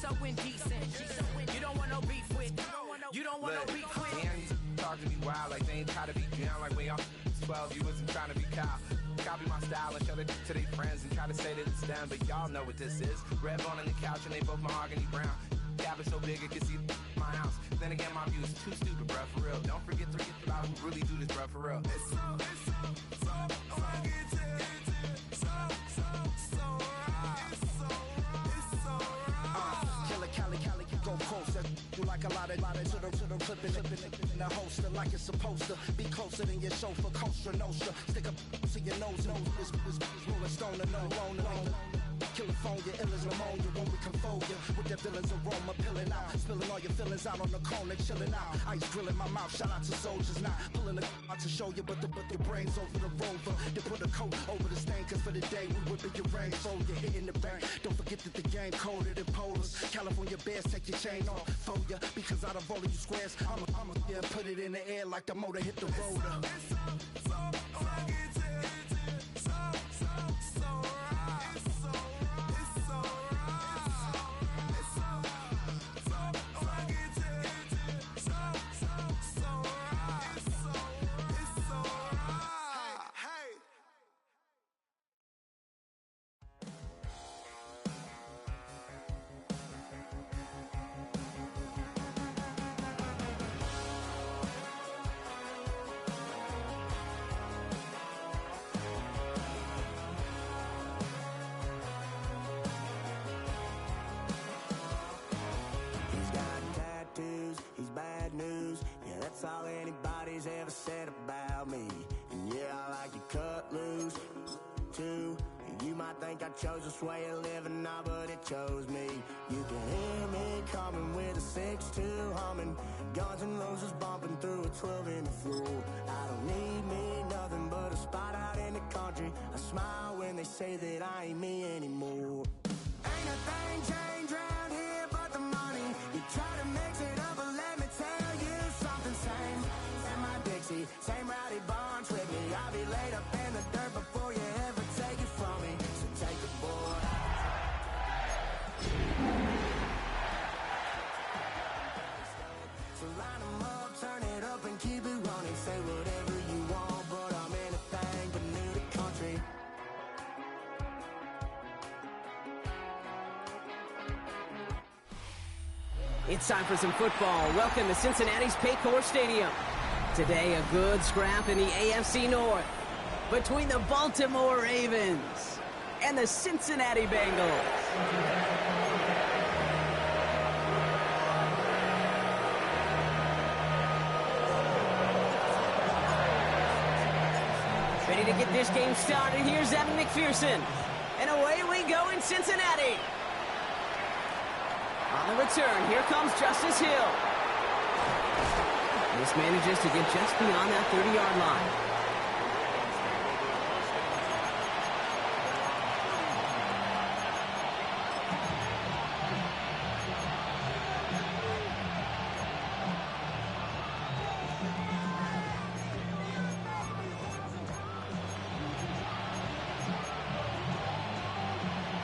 so indecent. You don't want no beef with. You don't want no beef with. Hands talk to me wild like they ain't try to be down. Like when y'all 12, you wasn't trying to be Kyle. Copy my style and show it to their friends and try to say that it's them, but y'all know what this is. Red bone on the couch and they both mahogany brown. Cabin so big it can see my house. Then again, my view is too stupid, bruh, for real. Don't forget to get about who really do this, bruh, for real. It's so go closer, you like a lot of to the clipping in the holster like it's supposed to be closer than your chauffeur, Costa Nostra. Stick up to your nose, this rolling stone and no loner. California, ill as pneumonia when we come for you. With that villain's aroma peeling out, spilling all your feelings out on the corner, chilling out. Ice grilling my mouth, shout out to soldiers now. Pulling the out to show you, but your brains over the rover. They put a coat over the stain, cause for the day we whipping your rain. So you're hitting the bank. Don't forget that the game coded in polars. California bears, take your chain off for ya. Because out of all of you squares, I'ma yeah, put it in the air like the motor hit the roller. That's all anybody's ever said about me. And yeah, I like to cut loose, too. You might think I chose this way of living now, but it chose me. You can hear me coming with a 6-2 humming, Guns N' Roses bumping through a 12 in the floor. I don't need me nothing but a spot out in the country. I smile when they say that I ain't me anymore. Ain't a thing changed around here but the money. You try to mix it up, but let me tell you something. Same in my Dixie, same rowdy bunch with me. I'll be laid up in the dirt before you ever take it from me. So take it, boy. So line 'em up, turn it up and keep it running. Say whatever you want, but I'm anything but new to country. It's time for some football. Welcome to Cincinnati's Paycor Stadium. Today, a good scrap in the AFC North between the Baltimore Ravens and the Cincinnati Bengals. Ready to get this game started. Here's Evan McPherson. And away we go in Cincinnati. On the return, here comes Justice Hill. This manages to get just beyond that 30-yard line.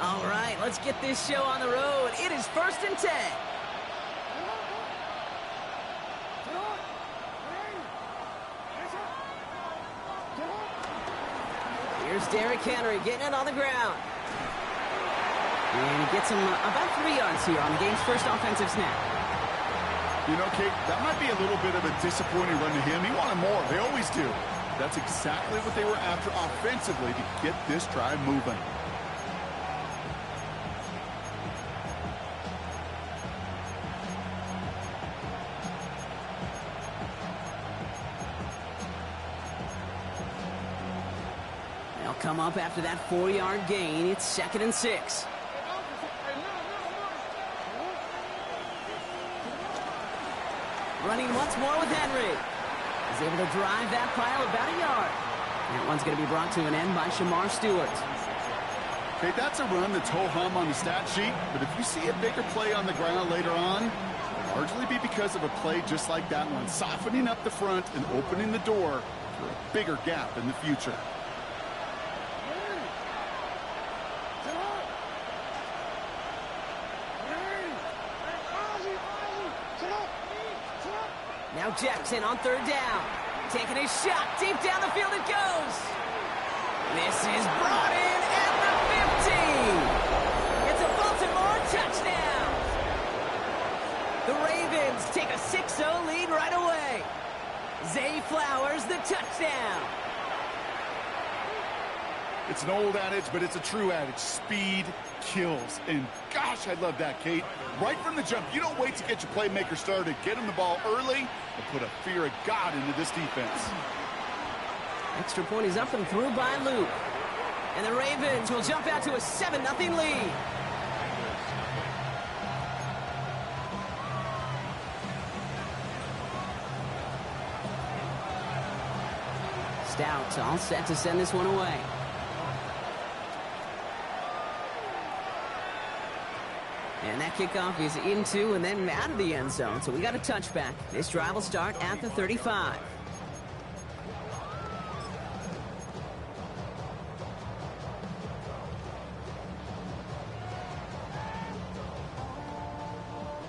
All right, let's get this show on the road. It is 1st and 10. Here's Derrick Henry getting it on the ground. And he gets him about 3 yards here on the game's first offensive snap. You know, Kate, that might be a little bit of a disappointing run to him. He wanted more. They always do. That's exactly what they were after offensively to get this drive moving. They'll come up after that 4-yard gain. It's 2nd and 6. Running once more with Henry. He's able to drive that pile about a yard. That one's going to be brought to an end by Shamar Stewart. Okay, that's a run that's ho-hum on the stat sheet, but if you see a bigger play on the ground later on, it'll largely be because of a play just like that one, softening up the front and opening the door for a bigger gap in the future. Now Jackson on third down. Taking a shot. Deep down the field it goes. This is brought in at the 50. It's a Baltimore touchdown. The Ravens take a 6-0 lead right away. Zay Flowers, the touchdown. It's an old adage, but it's a true adage. Speed kills. And gosh, I love that, Kate. Right from the jump, you don't wait to get your playmaker started. Get him the ball early and put a fear of God into this defense. Extra point is up and through by Luke. And the Ravens will jump out to a 7-0 lead. Stout all set to send this one away. And that kickoff is into and then out of the end zone. So we got a touchback. This drive will start at the 35.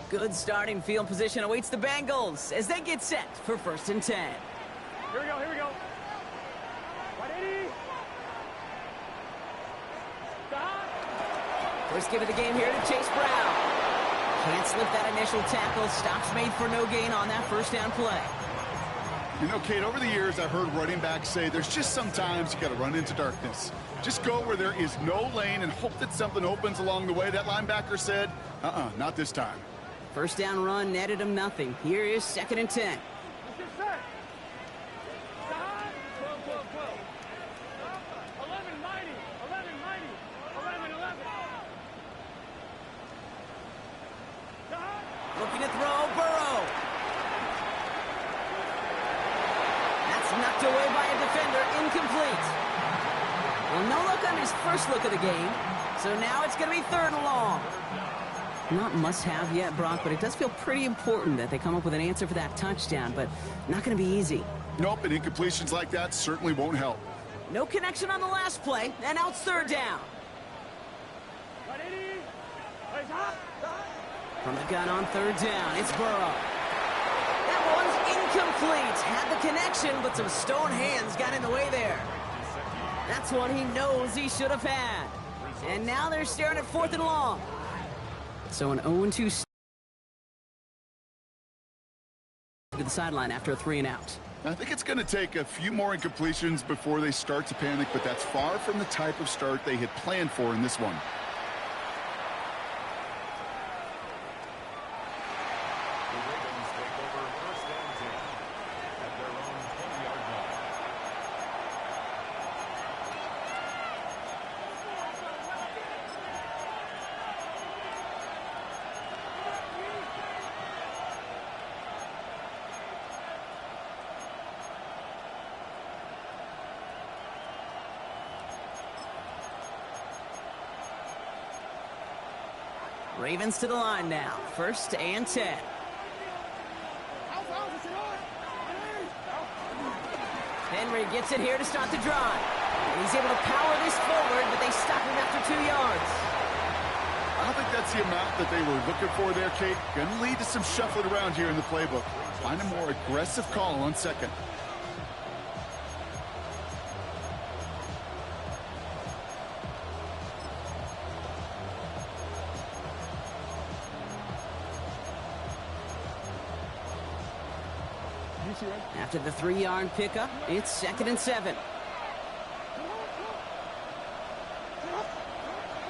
Good starting field position awaits the Bengals as they get set for 1st and 10. Here we go, here we go. 180. Stop. First give of the game here to Chase Brown. Can't slip that initial tackle. Stops made for no gain on that first down play. You know, Kate, over the years, I've heard running backs say there's just sometimes you got to run into darkness. Just go where there is no lane and hope that something opens along the way. That linebacker said, not this time. First down run netted him nothing. Here is 2nd and 10. Looking to throw, Burrow. That's knocked away by a defender, incomplete. Well, no look on his first look of the game, so now it's going to be 3rd and long. Not must-have yet, Brock, but it does feel pretty important that they come up with an answer for that touchdown, but not going to be easy. Nope, and incompletions like that certainly won't help. No connection on the last play, and now it's 3rd down. From the gun on 3rd down, it's Burrow. That one's incomplete. Had the connection, but some stone hands got in the way there. That's one he knows he should have had. And now they're staring at 4th and long. So an 0-2 to the sideline after a 3-and-out. I think it's going to take a few more incompletions before they start to panic, but that's far from the type of start they had planned for in this one. Ravens to the line now. 1st and 10. Henry gets it here to start the drive. And he's able to power this forward, but they stop him after 2 yards. I don't think that's the amount that they were looking for there, Kate. Going to lead to some shuffling around here in the playbook. Find a more aggressive call on 2nd. After the 3-yard pickup, it's 2nd and 7.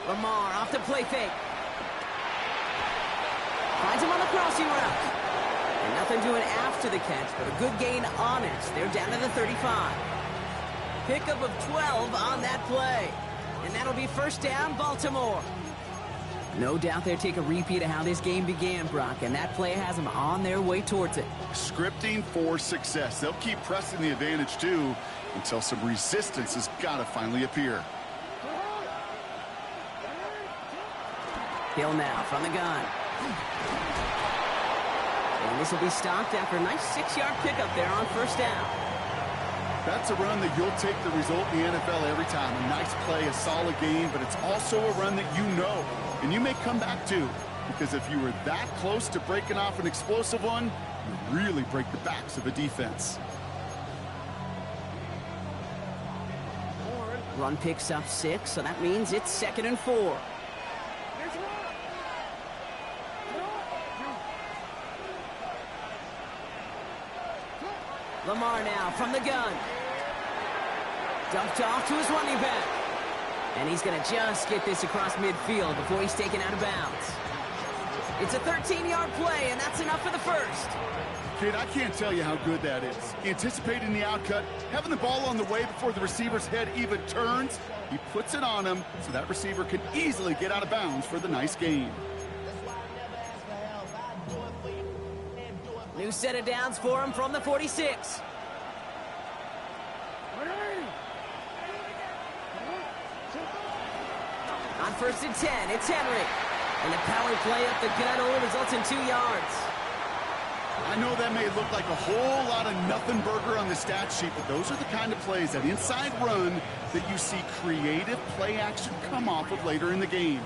Lamar off the play fake. Finds him on the crossing route. And nothing doing after the catch, but a good gain on it. They're down to the 35. Pickup of 12 on that play. And that'll be 1st down, Baltimore. No doubt they'll take a repeat of how this game began, Brock, and that play has them on their way towards it. Scripting for success. They'll keep pressing the advantage, too, until some resistance has got to finally appear. Hill now from the gun. And this will be stopped after a nice 6-yard pickup there on 1st down. That's a run that you'll take the result in the NFL every time. A nice play, a solid game, but it's also a run that you know and you may come back to, because if you were that close to breaking off an explosive one, and really break the backs of a defense. Run picks up 6, so that means it's 2nd and 4. Lamar now from the gun. Dumped off to his running back. And he's going to just get this across midfield before he's taken out of bounds. It's a 13-yard play, and that's enough for the first. Kid, I can't tell you how good that is. Anticipating the outcut, having the ball on the way before the receiver's head even turns, he puts it on him so that receiver can easily get out of bounds for the nice gain. New set of downs for him from the 46. On 1st and 10, it's Henry. And the power play up the gut only results in 2 yards. I know that may look like a whole lot of nothing burger on the stat sheet, but those are the kind of plays, that inside run, that you see creative play action come off of later in the game.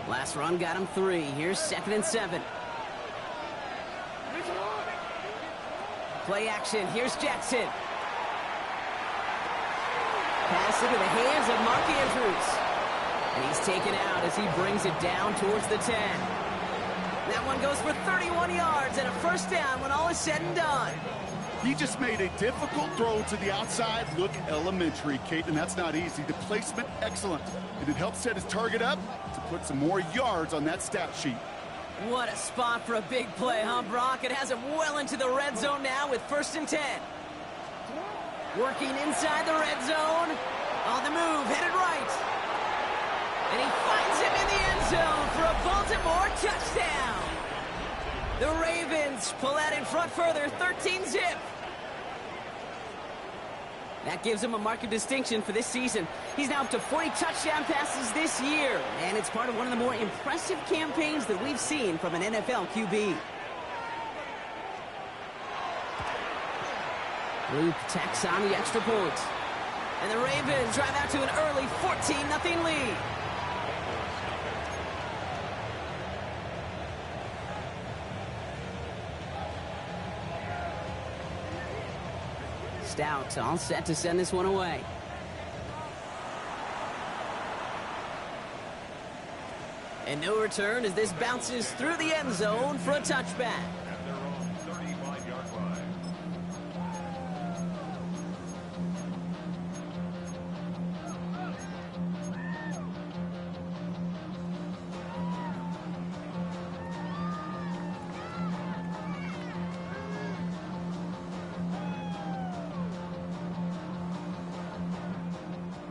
Last run got him 3. Here's 2nd and 7. Play action. Here's Jackson. Pass into the hands of Mark Andrews. And he's taken out as he brings it down towards the 10. That one goes for 31 yards and a first down when all is said and done. He just made a difficult throw to the outside look elementary, Kate, and that's not easy. The placement, excellent. And it helped set his target up to put some more yards on that stat sheet. What a spot for a big play, huh, Brock? It has him well into the red zone now with 1st and 10. Working inside the red zone. On the move, headed right. And he finds him in the end zone for a Baltimore touchdown. The Ravens pull out in front further, 13-zip. That gives him a mark of distinction for this season. He's now up to 40 touchdown passes this year, and it's part of one of the more impressive campaigns that we've seen from an NFL QB. Luke tacks on the extra point. And the Ravens drive out to an early 14-0 lead. Stout all set to send this one away. And no return as this bounces through the end zone for a touchback. At their own 35-yard line.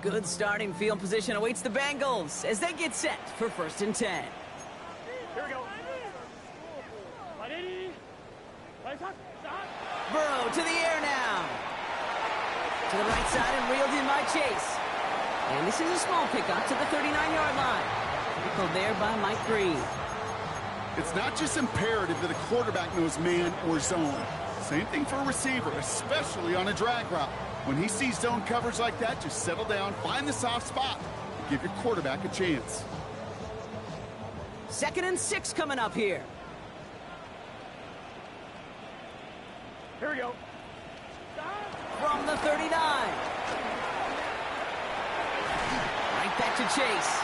Good starting field position awaits the Bengals as they get set for 1st and 10. Here we go. Burrow to the air now. To the right side and reeled in by Chase. And this is a small pickup to the 39-yard line. Tackled there by Mike Green. It's not just imperative that a quarterback knows man or zone. Same thing for a receiver, especially on a drag route. When he sees zone coverage like that, just settle down, find the soft spot, and give your quarterback a chance. 2nd and 6 coming up here. Here we go. From the 39. Right back to Chase.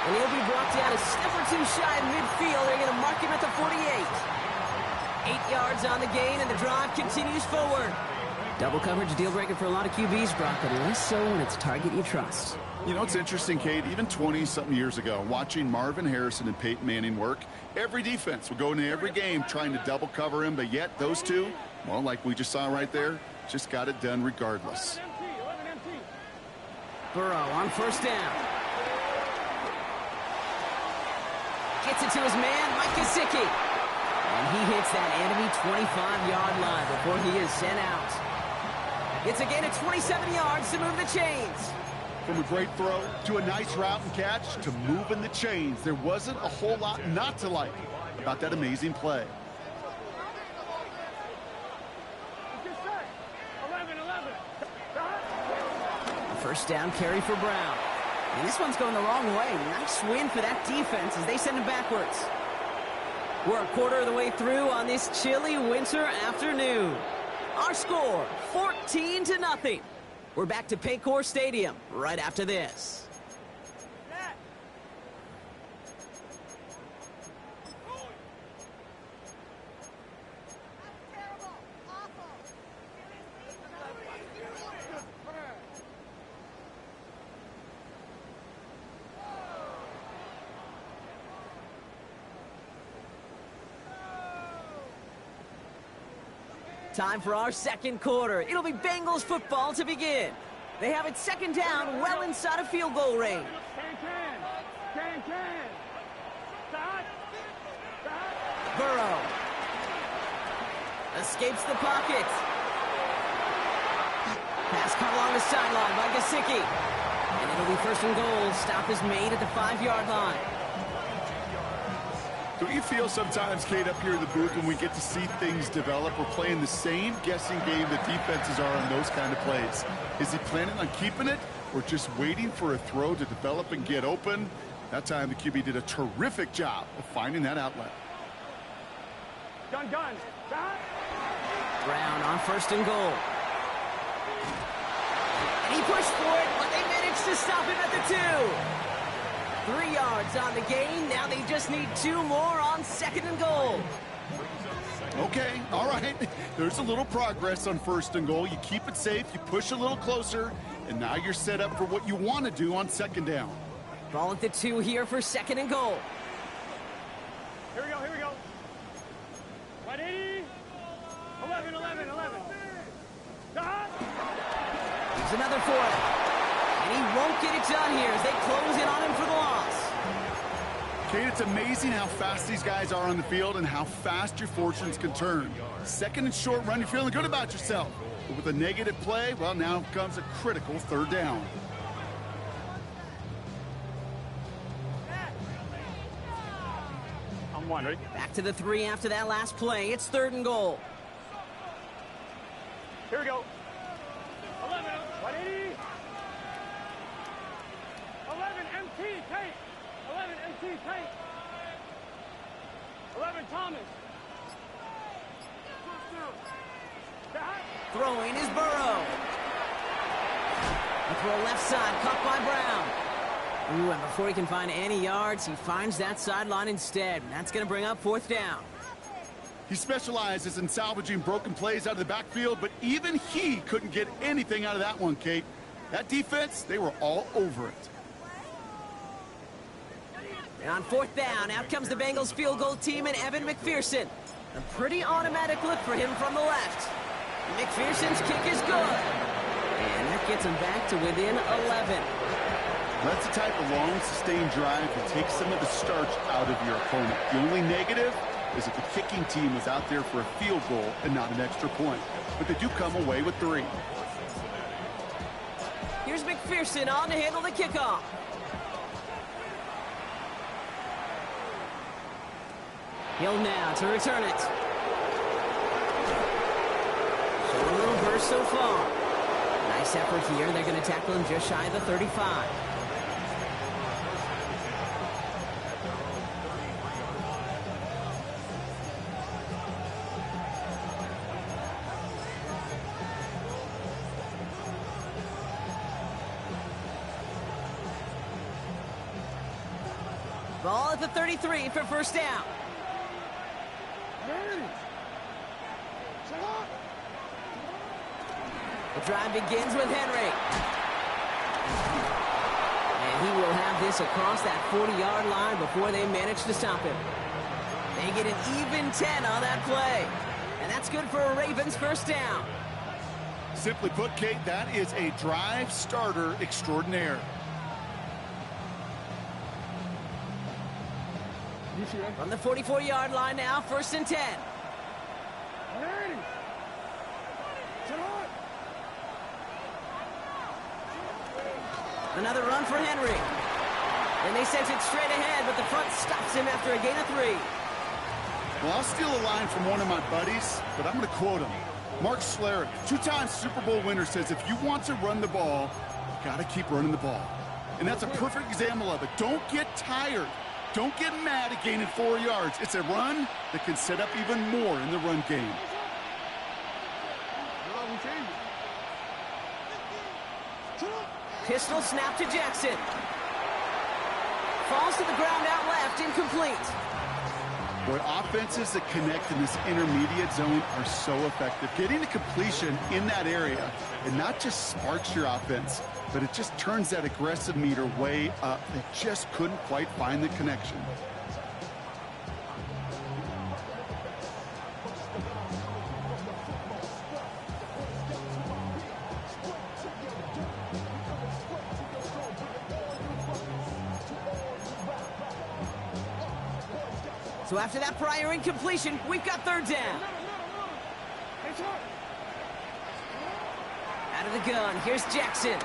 And he'll be brought down a step or 2 shy of midfield. They're going to mark him at the 48. 8 yards on the gain, and the drive continues forward. Double coverage deal breaker for a lot of QBs, Brock, but less so when it's a target you trust. You know, it's interesting, Kate, even 20-something years ago, watching Marvin Harrison and Peyton Manning work, every defense would go into every game trying to double cover him, but yet those two, well, like we just saw right there, just got it done regardless. Burrow on 1st down. Gets it to his man, Mike Gesicki. And he hits that enemy 25-yard line before he is sent out. It's a gain of 27 yards to move the chains. From a great throw to a nice route and catch to moving the chains, there wasn't a whole lot not to like about that amazing play. 11-11. First down carry for Brown. And this one's going the wrong way. Nice win for that defense as they send him backwards. We're a quarter of the way through on this chilly winter afternoon. Our score, 14-0. We're back to Paycor Stadium right after this. Time for our second quarter. It'll be Bengals football to begin. They have it second down, well inside of field goal range. Burrow escapes the pocket. Pass caught along the sideline by Gesicki. And it'll be first and goal. Stop is made at the 5-yard line. Don't you feel sometimes, Kate, up here in the booth when we get to see things develop, we're playing the same guessing game that defenses are on those kind of plays? Is he planning on keeping it or just waiting for a throw to develop and get open? That time the QB did a terrific job of finding that outlet. Gun. Brown on first and goal. And he pushed for it, but they managed to stop him at the 2. 3 yards on the gain. Now they just need 2 more on second and goal. Okay, all right. There's a little progress on first and goal. You keep it safe, you push a little closer, and now you're set up for what you want to do on second down. Ball at the 2 here for second and goal. Here we go. 180. 11. Here's another for it. And he won't get it done here as they close in on him for the loss. Kate, it's amazing how fast these guys are on the field and how fast your fortunes can turn. Second and short run, you're feeling good about yourself. But with a negative play, well, now comes a critical third down. I'm wondering. Back to the 3 after that last play. It's third and goal. Here we go. 11. 180. 11 MT Tate. 11 MT Tate. 11 Thomas. Throwing is Burrow. The throw left side, caught by Brown. Ooh, and before he can find any yards, he finds that sideline instead. And that's going to bring up fourth down. He specializes in salvaging broken plays out of the backfield, but even he couldn't get anything out of that one, Kate. That defense, they were all over it. And on fourth down, out comes the Bengals field goal team and Evan McPherson. A pretty automatic look for him from the left. McPherson's kick is good. And that gets him back to within 11. That's the type of long, sustained drive that takes some of the starch out of your opponent. The only negative is if the kicking team was out there for a field goal and not an extra point. But they do come away with 3. Here's McPherson on to handle the kickoff. Hill now to return it. Showing a little burst so far. Nice effort here. They're going to tackle him just shy of the 35. Ball at the 33 for first down. The drive begins with Henry. And he will have this across that 40-yard line before they manage to stop him. They get an even 10 on that play. And that's good for a Ravens first down. Simply put, Kate, that is a drive starter extraordinaire. From the 44-yard line now, first and 10. Another run for Henry. And they sent it straight ahead, but the front stops him after a gain of 3. Well, I'll steal a line from one of my buddies, but I'm going to quote him. Mark Schlereth, 2-time Super Bowl winner, says if you want to run the ball, you got to keep running the ball. And that's a perfect example of it. Don't get tired. Don't get mad at gaining 4 yards. It's a run that can set up even more in the run game. Pistol snap to Jackson. Falls to the ground out left, incomplete. Boy, offenses that connect in this intermediate zone are so effective. Getting the completion in that area, it not just sparks your offense, but it just turns that aggressive meter way up. They just couldn't quite find the connection. So after that prior incompletion, we've got third down. Out of the gun, here's Jackson.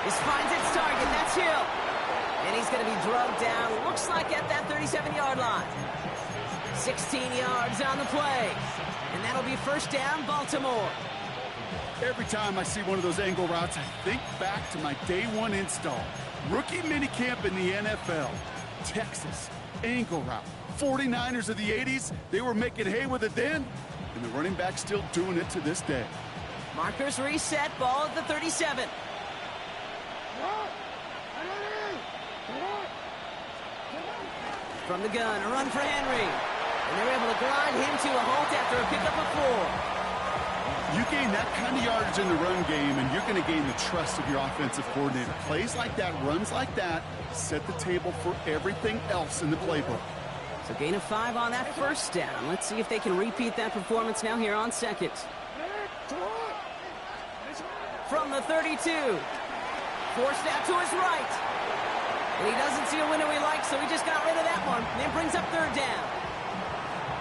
This finds its target, that's Hill. And he's going to be drugged down, looks like at that 37-yard line. 16 yards on the play. And that'll be first down, Baltimore. Every time I see one of those angle routes, I think back to my day one install. Rookie minicamp in the NFL. Texas. Angle route. 49ers of the 80s, they were making hay with it then, and the running back's still doing it to this day. Markers reset, ball at the 37. From the gun, a run for Henry. And they're able to grind him to a halt after a pickup of 4. You gain that kind of yardage in the run game, and you're going to gain the trust of your offensive coordinator. Plays like that, runs like that, set the table for everything else in the playbook. So gain of 5 on that first down. Let's see if they can repeat that performance now here on second. From the 32. Forced out to his right. And he doesn't see a window he likes, so he just got rid of that one. And it brings up third down.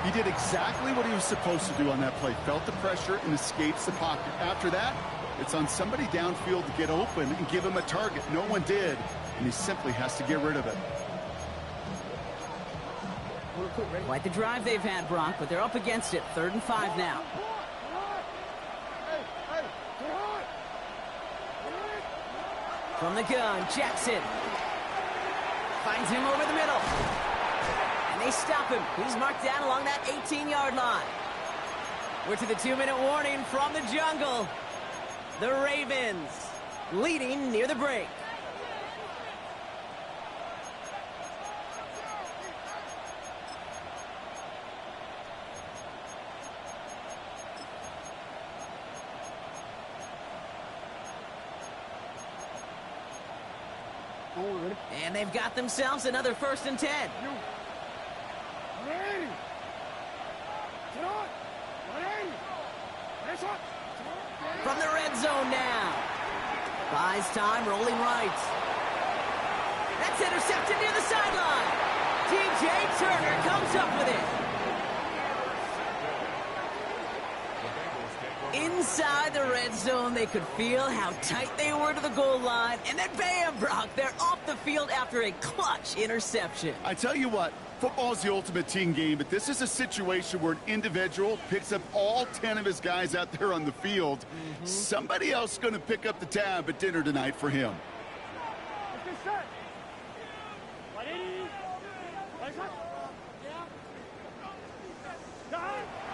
He did exactly what he was supposed to do on that play. Felt the pressure and escapes the pocket. After that, it's on somebody downfield to get open and give him a target. No one did, and he simply has to get rid of it. Quite the drive they've had, Brock, but they're up against it. 3rd and 5 now. From the gun, Jackson. Finds him over the middle. And they stop him. He's marked down along that 18-yard line. We're to the 2-minute warning from the jungle. The Ravens leading near the break. And they've got themselves another 1st and 10. From the red zone now. Buys time, rolling right. That's intercepted near the sideline. TJ Turner comes up with it. Inside the red zone, they could feel how tight they were to the goal line. And then bam, Brock, they're off the field after a clutch interception. I tell you what, football is the ultimate team game, but this is a situation where an individual picks up all 10 of his guys out there on the field. Somebody else is going to pick up the tab at dinner tonight for him.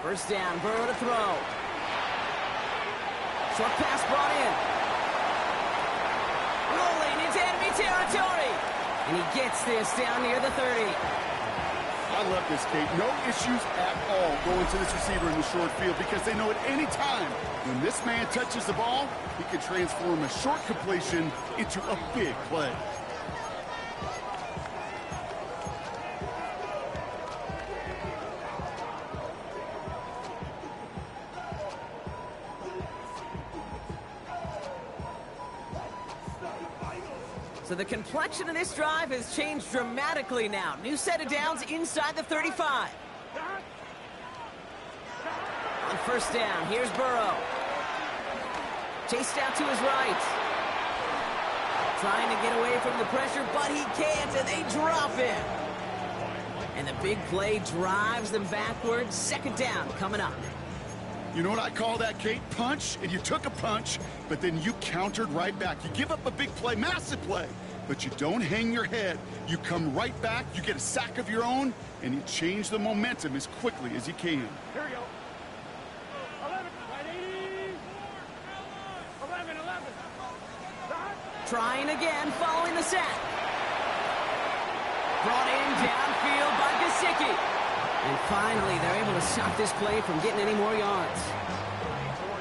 First down, Burrow to throw. Short pass brought in. Rolling into enemy territory. And he gets this down near the 30. I love this, Kate. No issues at all going to this receiver in the short field because they know at any time when this man touches the ball, he can transform a short completion into a big play. So the complexion of this drive has changed dramatically now. New set of downs inside the 35. On first down, here's Burrow. Chased out to his right. Trying to get away from the pressure, but he can't, and they drop him. And the big play drives them backwards. 2nd down coming up. You know what I call that, Kate? Punch, and you took a punch, but then you countered right back. You give up a big play, massive play, but you don't hang your head. You come right back, you get a sack of your own, and you change the momentum as quickly as you can. Here we go. 11, 11, 11. Trying again, following the sack. Brought in downfield by Gesicki. And finally, they're able to stop this play from getting any more yards.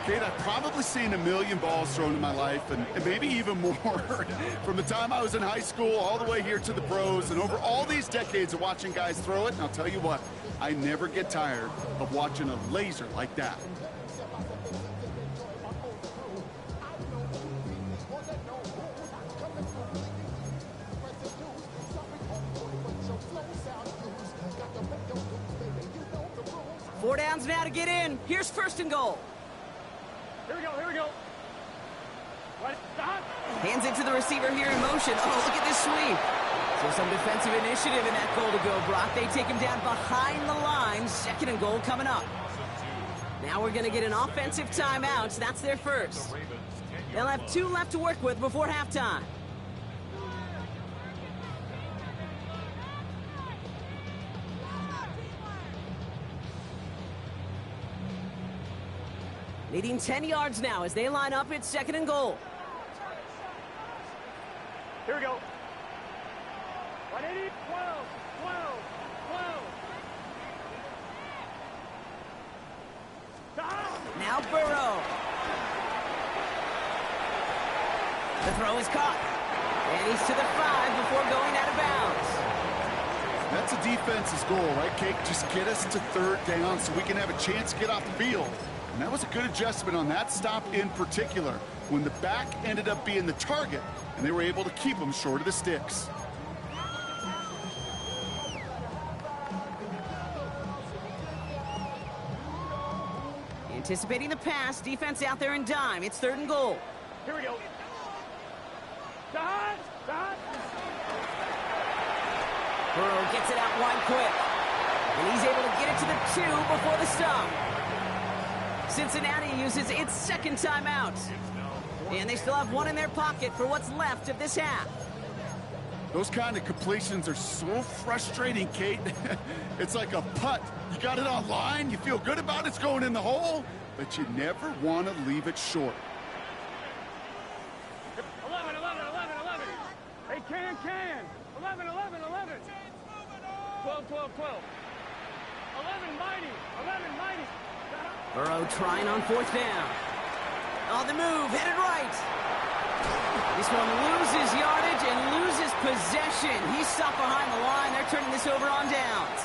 Kate, I've probably seen a million balls thrown in my life, and maybe even more. From the time I was in high school all the way here to the pros, and over all these decades of watching guys throw it, and I'll tell you what, I never get tired of watching a laser like that. Four downs now to get in. Here's first and goal. Here we go, here we go. Right, stop. Hands it to the receiver here in motion. Oh, look at this sweep. So some defensive initiative in that goal to go, Brock. They take him down behind the line. Second and goal coming up. Now we're going to get an offensive timeout. That's their first. They'll have 2 left to work with before halftime. Leading 10 yards now as they line up. It's second and goal. Here we go. 180, 12, 12, 12. Stop. Now Burrow. The throw is caught. And he's to the 5 before going out of bounds. That's a defense's goal, right, Kate? Just get us to third down so we can have a chance to get off the field. And that was a good adjustment on that stop in particular, when the back ended up being the target, and they were able to keep him short of the sticks. Anticipating the pass, defense out there in dime. It's third and goal. Here we go. Stop, stop. Burrow gets it out wide quick. And he's able to get it to the 2 before the stop. Cincinnati uses its second timeout. And they still have 1 in their pocket for what's left of this half. Those kind of completions are so frustrating, Kate. It's like a putt. You got it on line, you feel good about it's going in the hole, but you never want to leave it short. 11, 11, 11, 11. Hey, can. 11, 11, 11. 12, 12, 12. 11, mighty. 11, mighty. Burrow trying on fourth down. On the move, headed right. This one loses yardage and loses possession. He's stopped behind the line. They're turning this over on downs.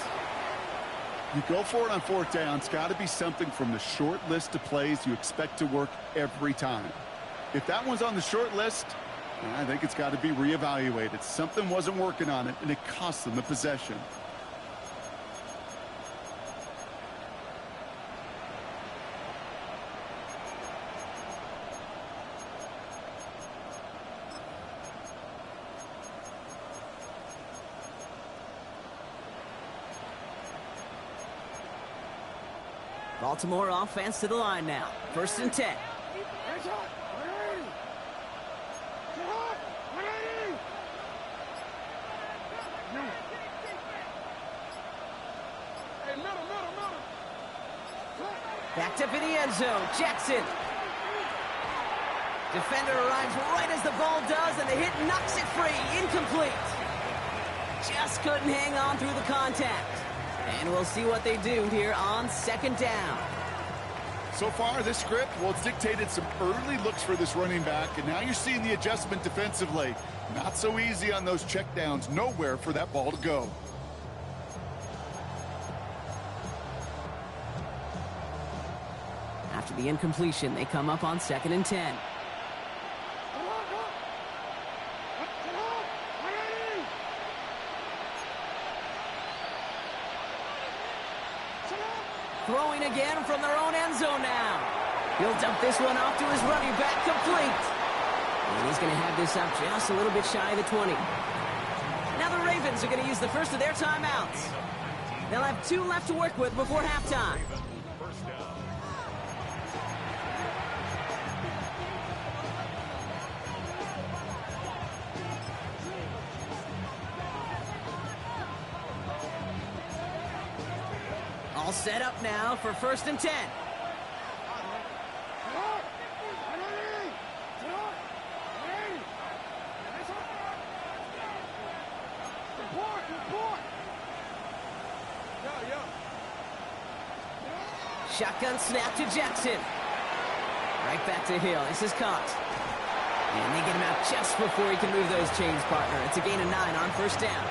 You go for it on fourth down. It's got to be something from the short list of plays you expect to work every time. If that one's on the short list, I think it's got to be reevaluated. Something wasn't working on it, and it cost them the possession. Baltimore offense to the line now. First and 10. Backed up in the end zone. Jackson. Defender arrives right as the ball does, and the hit knocks it free. Incomplete. Just couldn't hang on through the contact. And we'll see what they do here on second down. So far, this script, well, it's dictated some early looks for this running back, and now you're seeing the adjustment defensively. Not so easy on those checkdowns. Nowhere for that ball to go. After the incompletion, they come up on second and 10. Throwing again from their own end zone now. He'll dump this one off to his running back, complete. And he's going to have this up just a little bit shy of the 20. Now the Ravens are going to use the first of their timeouts. They'll have 2 left to work with before halftime. All set up now for 1st and 10. Shotgun snap to Jackson. Right back to Hill. This is caught. And they get him out just before he can move those chains, partner. It's a gain of 9 on 1st down.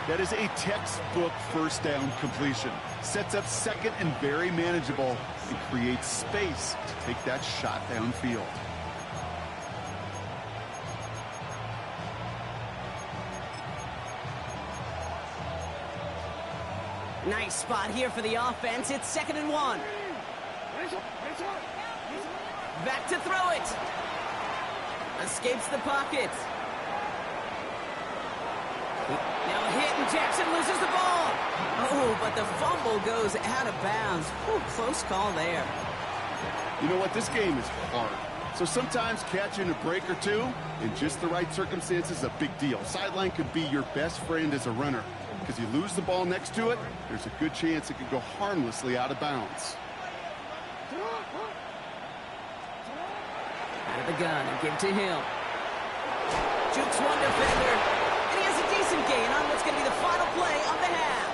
That is a textbook 1st down completion. Sets up 2nd and very manageable and creates space to take that shot downfield. Nice spot here for the offense. It's 2nd and 1. Back to throw it. Escapes the pocket. Now hit, and Jackson loses the ball. Oh, but the fumble goes out of bounds. Ooh, close call there. You know what? This game is hard. So sometimes catching a break or two in just the right circumstances is a big deal. Sideline could be your best friend as a runner. Because you lose the ball next to it, there's a good chance it could go harmlessly out of bounds. Out of the gun and give to Hill. Jukes one defender. And he has a decent gain on what's going to be the final play of the half.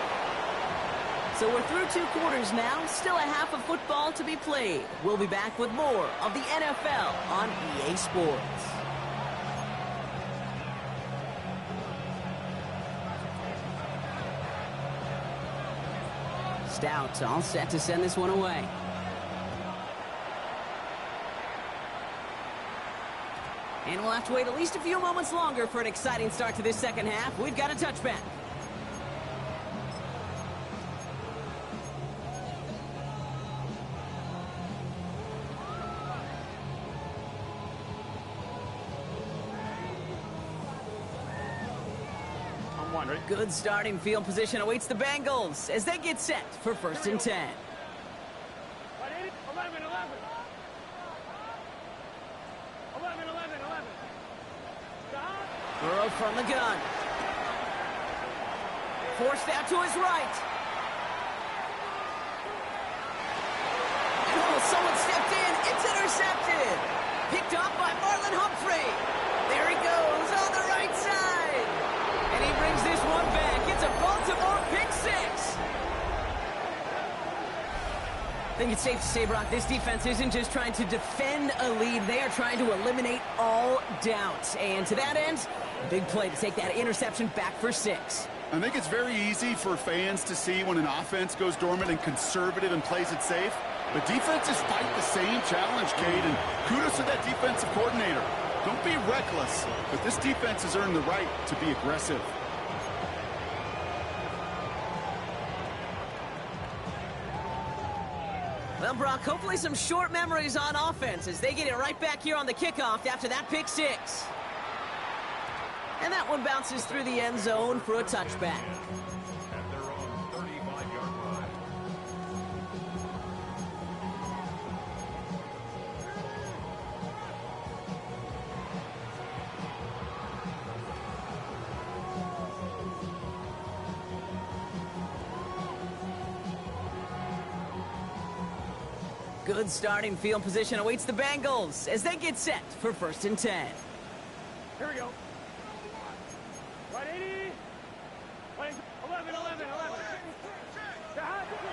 So we're through 2 quarters now. Still a half of football to be played. We'll be back with more of the NFL on EA Sports. Stout all set to send this one away. And we'll have to wait at least a few moments longer for an exciting start to this 2nd half. We've got a touchback. Good starting field position awaits the Bengals as they get set for 1st and 10. 11. Burrow from the gun. Forced out to his right. Oh, someone stepped in. It's intercepted. Picked off by Marlon Humphrey. There he goes on the right side. And he brings this one back. It's a Baltimore pick 6. I think it's safe to say, Brock, this defense isn't just trying to defend a lead. They are trying to eliminate all doubt. And to that end, a big play to take that interception back for 6. I think it's very easy for fans to see when an offense goes dormant and conservative and plays it safe. But defenses fight the same challenge, Cade, and kudos to that defensive coordinator. Don't be reckless, but this defense has earned the right to be aggressive. Well, Brock, hopefully some short memories on offense as they get it right back here on the kickoff after that pick 6. And that one bounces through the end zone for a touchback. At their own 35-yard line. Good starting field position awaits the Bengals as they get set for 1st and 10. Here we go. Right 80. 11.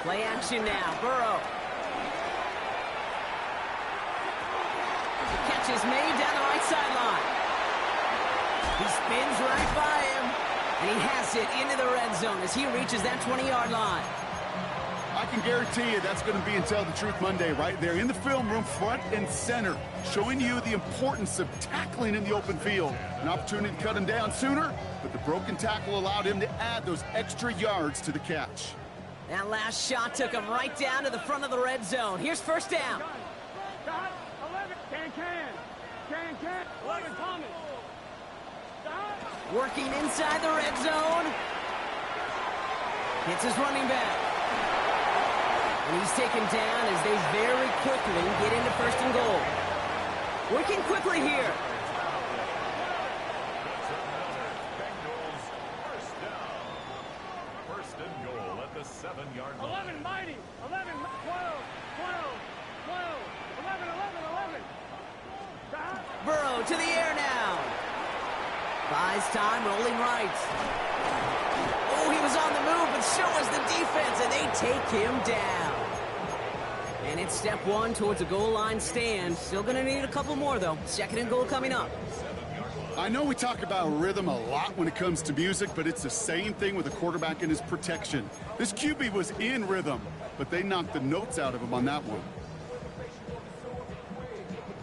Play action now. Burrow. Catch is made down the right sideline. He spins right by him, and he has it into the red zone as he reaches that 20-yard line. I can guarantee you that's going to be in Tell the Truth Monday right there in the film room, front and center, showing you the importance of tackling in the open field. An opportunity to cut him down sooner, but the broken tackle allowed him to add those extra yards to the catch. That last shot took him right down to the front of the red zone. Here's 1st down. 11. Can. 11 Thomas. Working inside the red zone. Hits his running back. And he's taken down as they very quickly get into 1st and goal. Working quickly here. Bengals 1st down. 1st and goal at the 7-yard line. 11 to the air now. Buys time, rolling right. Oh, he was on the move, but so was the defense, and they take him down. And it's step one towards a goal line stand. Still going to need a couple more, though. Second and goal coming up. I know we talk about rhythm a lot when it comes to music, but it's the same thing with a quarterback and his protection. This QB was in rhythm, but they knocked the notes out of him on that one.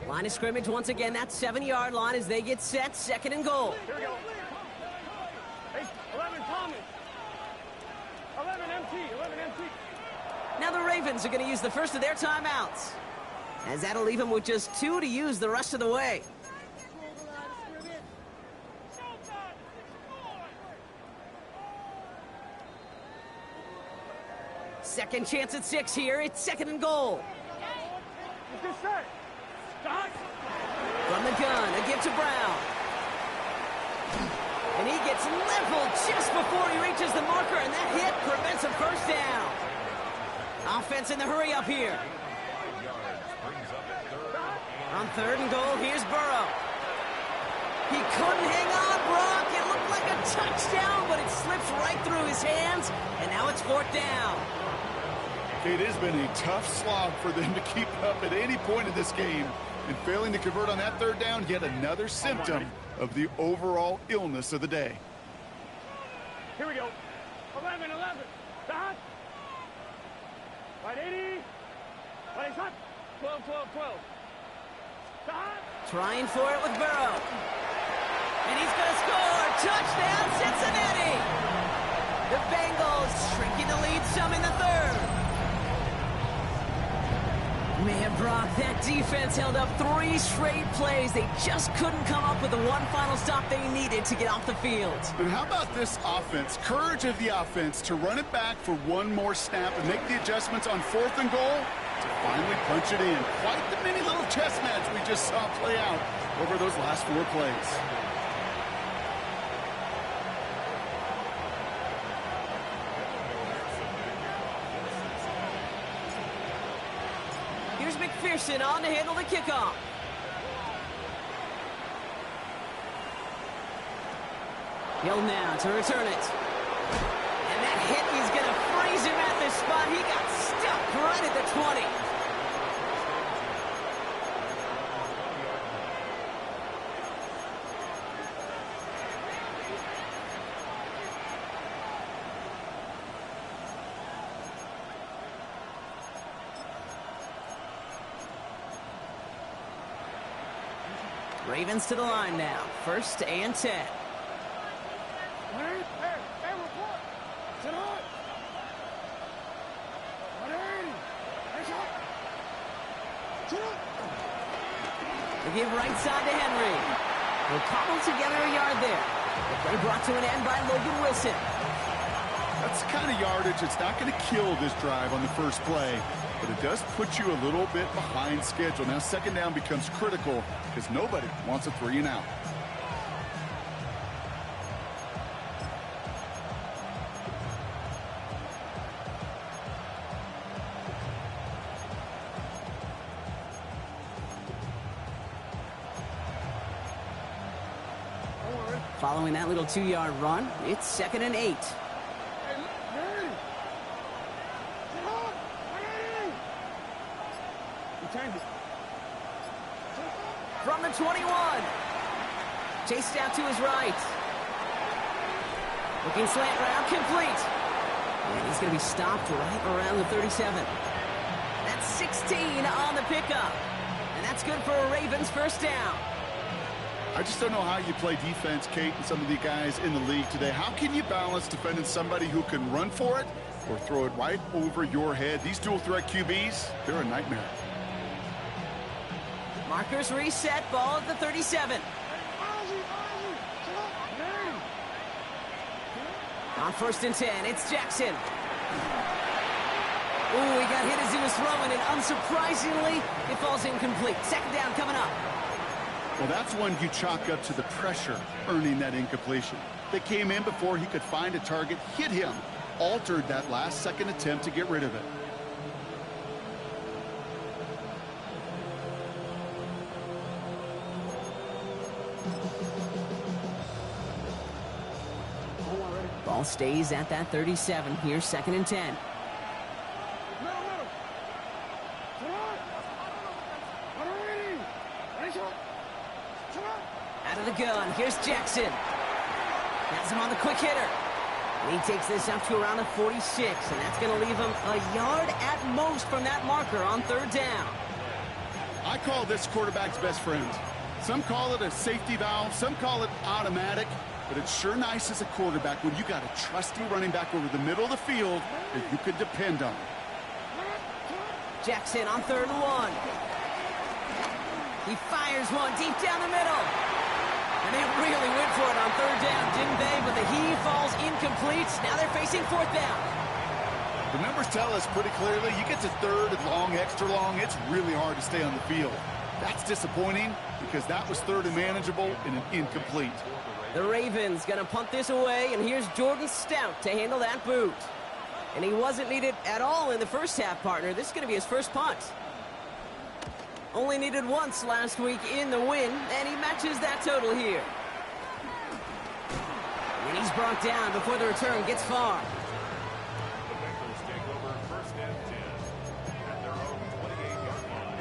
Line of scrimmage once again, that 7-yard line as they get set. Second and goal. Here we go. Hey, 11 Thomas. 11 MT. 11 MT. Now the Ravens are going to use the first of their timeouts, as that'll leave them with just 2 to use the rest of the way. Second chance at 6 here. It's second and goal. Let's get set. Stop. From the gun, a give to Brown. And he gets leveled just before he reaches the marker, and that hit prevents a first down. Offense in the hurry up here. On third and goal, here's Burrow. He couldn't hang on, Brock. It looked like a touchdown, but it slips right through his hands, and now it's fourth down. It has been a tough slog for them to keep up at any point in this game. And failing to convert on that third down, yet another symptom of the overall illness of the day. Here we go. 11, 11. Dot. Right 80. Right shot. 12, 12, 12. Dot. Trying for it with Burrow. And he's going to score. Touchdown, Cincinnati. The Bengals shrinking the lead some in the third. Man, Brock, that defense held up 3 straight plays. They just couldn't come up with the one final stop they needed to get off the field. And how about this offense? Courage of the offense to run it back for one more snap and make the adjustments on fourth and goal to finally punch it in. Quite the mini little chess match we just saw play out over those last 4 plays. Here's McPherson on to handle the kickoff. Hill now to return it. And that hit is going to freeze him at this spot. He got stuck right at the 20. Ravens to the line now. First and 10. Hey, report. Sit on. 180. Hey, shot. Sit on. They give right side to Henry. They'll cobble together a yard there. The play brought to an end by Logan Wilson. That's the kind of yardage that's not going to kill this drive on the first play, but it does put you a little bit behind schedule. Now second down becomes critical because nobody wants a 3 and out. Following that little 2-yard run, it's second and 8. From the 21. Chased out to his right. Looking slant route, complete. And he's going to be stopped right around the 37. That's 16 on the pickup. And that's good for a Ravens first down. I just don't know how you play defense, Kate, and some of the guys in the league today. How can you balance defending somebody who can run for it or throw it right over your head? These dual threat QBs, they're a nightmare. Markers reset, ball at the 37. On first and 10, it's Jackson. Ooh, he got hit as he was throwing, and unsurprisingly, it falls incomplete. Second down coming up. Well, that's one you chalk up to the pressure earning that incompletion. They came in before he could find a target, hit him, altered that last-second attempt to get rid of it. Ball stays at that 37 here, 2nd and 10. Out of the gun, here's Jackson. Has him on the quick hitter. And he takes this up to around the 46, and that's going to leave him a yard at most from that marker on 3rd down. I call this quarterback's best friend. Some call it a safety valve, some call it automatic, but it's sure nice as a quarterback when you got a trusty running back over the middle of the field that you could depend on. Jackson on 3rd and 1. He fires one deep down the middle. And they really went for it on 3rd down, didn't they? But the heave falls incomplete. Now they're facing 4th down. The numbers tell us pretty clearly, you get to 3rd and long, extra long, it's really hard to stay on the field. That's disappointing because that was 3rd and manageable and an incomplete. The Ravens going to punt this away, and here's Jordan Stout to handle that boot. And he wasn't needed at all in the first half, partner. This is going to be his first punt. Only needed once last week in the win, and he matches that total here. And he's brought down before the return gets far. The Bengals take over 1st and 10 at their own 28-yard line.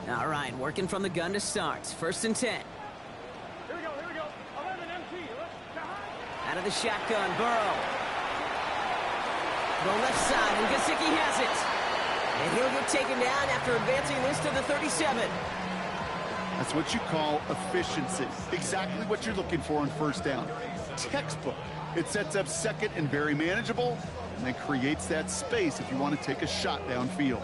All right, working from the gun to start. 1st and 10. Here we go, here we go. 11 MT. Out of the shotgun, Burrow. The left side, and Gesicki has it. And he'll get taken down after advancing this to the 37. That's what you call efficiency. Exactly what you're looking for on 1st down. Textbook. It sets up 2nd and very manageable, and then creates that space if you want to take a shot downfield.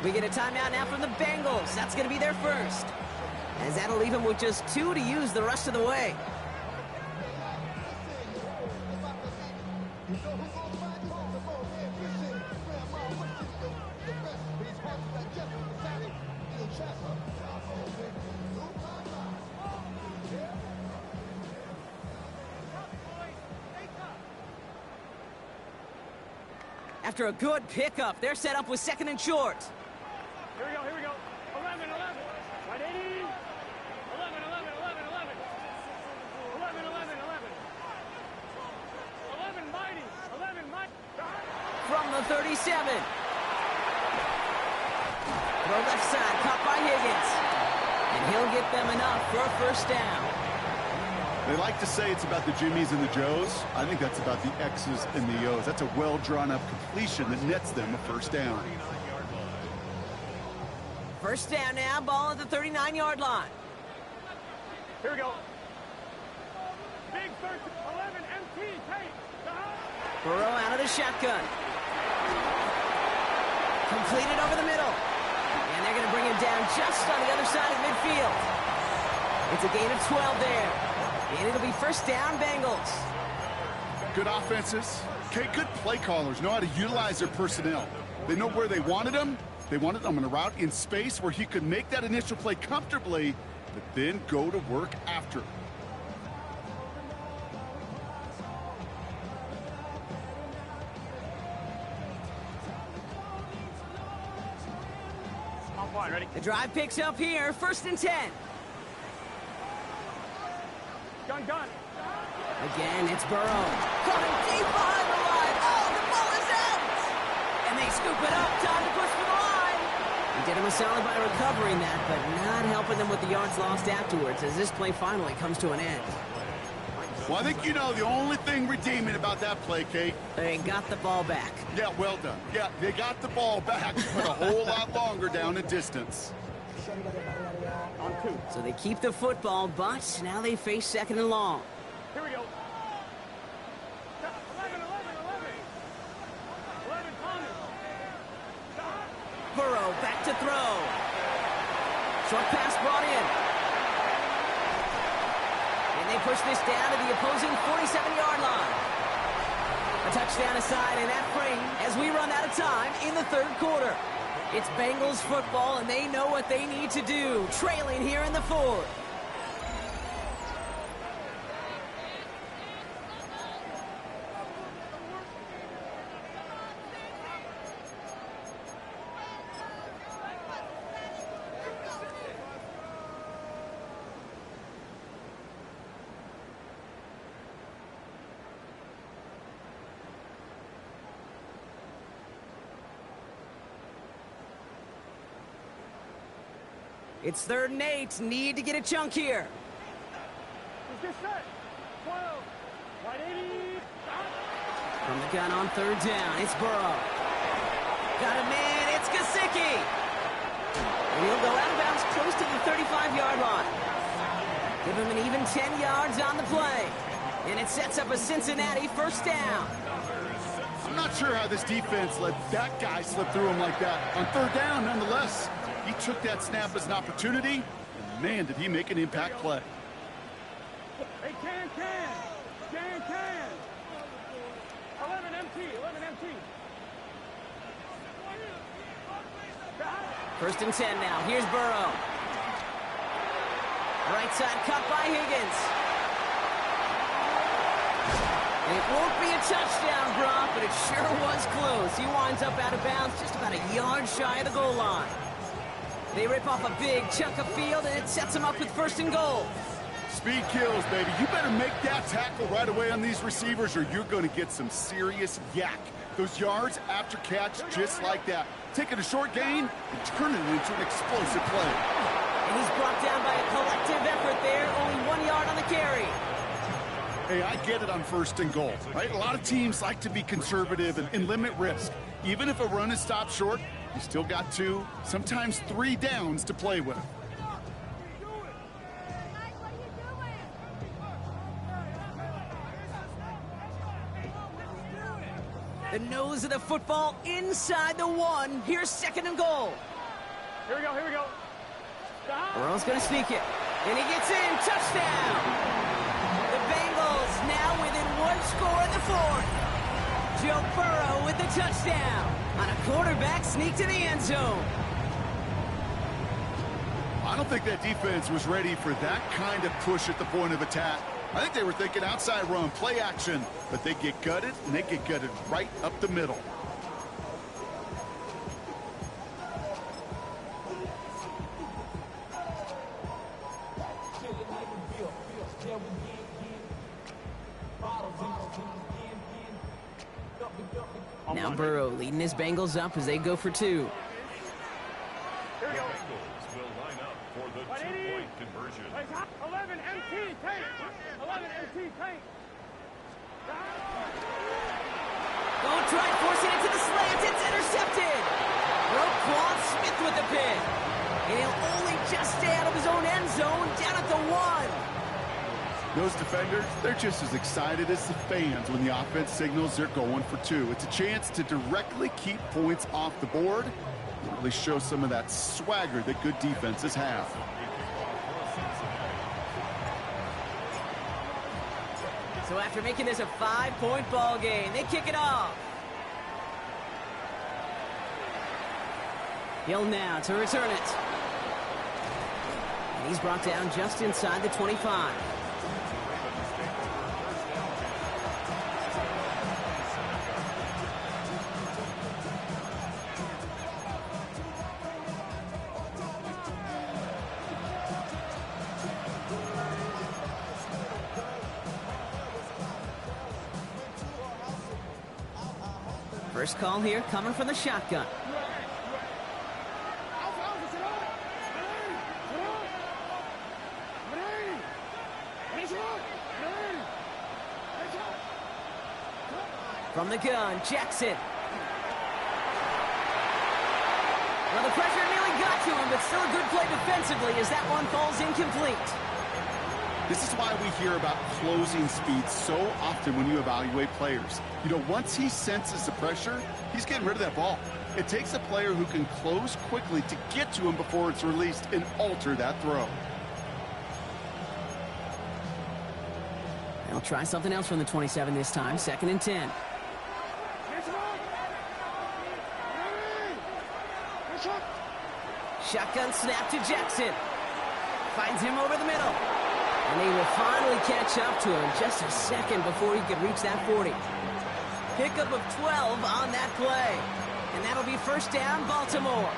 We get a timeout now from the Bengals. That's going to be their first. As that'll leave them with just 2 to use the rest of the way. After a good pickup, they're set up with 2nd and short. Here we go, here we go. 11, 11. 180. 11, 11, 11, 11. 11, 11, 11. 11 mighty. 11 mighty. From the 37. The left side, caught by Higgins. And he'll get them enough for a 1st down. They like to say it's about the Jimmies and the Joes. I think that's about the X's and the O's. That's a well-drawn-up completion that nets them a 1st down. 1st down now, ball at the 39-yard line. Here we go. Big 11 MT. Take. Burrow out of the shotgun. Completed over the middle. And they're going to bring him down just on the other side of midfield. It's a gain of 12 there. And it'll be 1st down, Bengals. Good offenses. Okay, good play callers know how to utilize their personnel. They know where they wanted them. They wanted them in a route in space where he could make that initial play comfortably, but then go to work after. On point, ready? The drive picks up here, 1st and 10. Gun. Again, it's Burrow. Coming deep behind the line. Oh, the ball is out! And they scoop it up. Time to push for the line. He did him a solid by recovering that, but not helping them with the yards lost afterwards as this play finally comes to an end. Well, I think you know the only thing redeeming about that play, Kate. They got the ball back. Yeah, well done. Yeah, they got the ball back, but a whole lot longer down in distance. On 2. So they keep the football, but now they face 2nd and long. Here we go. 11, 11, 11. 11 Thomas. Burrow back to throw. Short pass brought in. And they push this down to the opposing 47-yard line. A Touchdown aside in that frame as we run out of time in the third quarter. It's Bengals football, and they know what they need to do, trailing here in the fourth. It's 3rd and 8. Need to get a chunk here. Let's get set. 12. Right 80. From the gun on 3rd down, it's Burrow. Got a man, it's Gesicki. And he'll go out of bounds close to the 35-yard line. Give him an even 10 yards on the play. And it sets up a Cincinnati first down. I'm not sure how this defense let that guy slip through him like that. On 3rd down, nonetheless. He took that snap as an opportunity, and man, did he make an impact play. Hey, can. 11 MT. 1st and 10 now. Here's Burrow. Right side cut by Higgins. It won't be a touchdown, Brock, but it sure was close. He winds up out of bounds just about a yard shy of the goal line. They rip off a big chunk of field, and it sets them up with 1st and goal. Speed kills, baby. You better make that tackle right away on these receivers, or you're going to get some serious yak. Those yards after catch just like that. Taking a short gain and turning it into an explosive play. And he's brought down by a collective effort there. Only 1 yard on the carry. Hey, I get it on 1st and goal, right? A lot of teams like to be conservative and limit risk. Even if a run is stopped short, you still got 2, sometimes 3 downs to play with. The nose of the football inside the 1. Here's 2nd and goal. Here we go. Burrow's going to sneak it. And he gets in. Touchdown. The Bengals now within 1 score in the 4th. Joe Burrow with the touchdown on a quarterback sneak to the end zone. I don't think that defense was ready for that kind of push at the point of attack. I think they were thinking outside run, play action, but they get gutted, and they get gutted right up the middle. Now Burrow leading his Bengals up as they go for 2. Here we go. Bengals will line up for the 2-point conversion. 11 MT tank. 11 MT tank. Don't try forcing it to the slants. It's intercepted. Roquan Smith with the pick. And he'll only just stay out of his own end zone down at the 1. Those defenders, they're just as excited as the fans when the offense signals they're going for 2. It's a chance to directly keep points off the board and really show some of that swagger that good defenses have. So after making this a 5-point ball game, they kick it off. Hill now to return it. And he's brought down just inside the 25. First call here coming from the shotgun. From the gun, Jackson. Well, the pressure nearly got to him, but still a good play defensively as that one falls incomplete. This is why we hear about closing speed so often when you evaluate players. You know, once he senses the pressure, he's getting rid of that ball. It takes a player who can close quickly to get to him before it's released and alter that throw. They'll try something else from the 27 this time. 2nd and 10. Shotgun snap to Jackson. Finds him over the middle. And they will finally catch up to him just a second before he could reach that 40. Pickup of 12 on that play. And that'll be first down, Baltimore.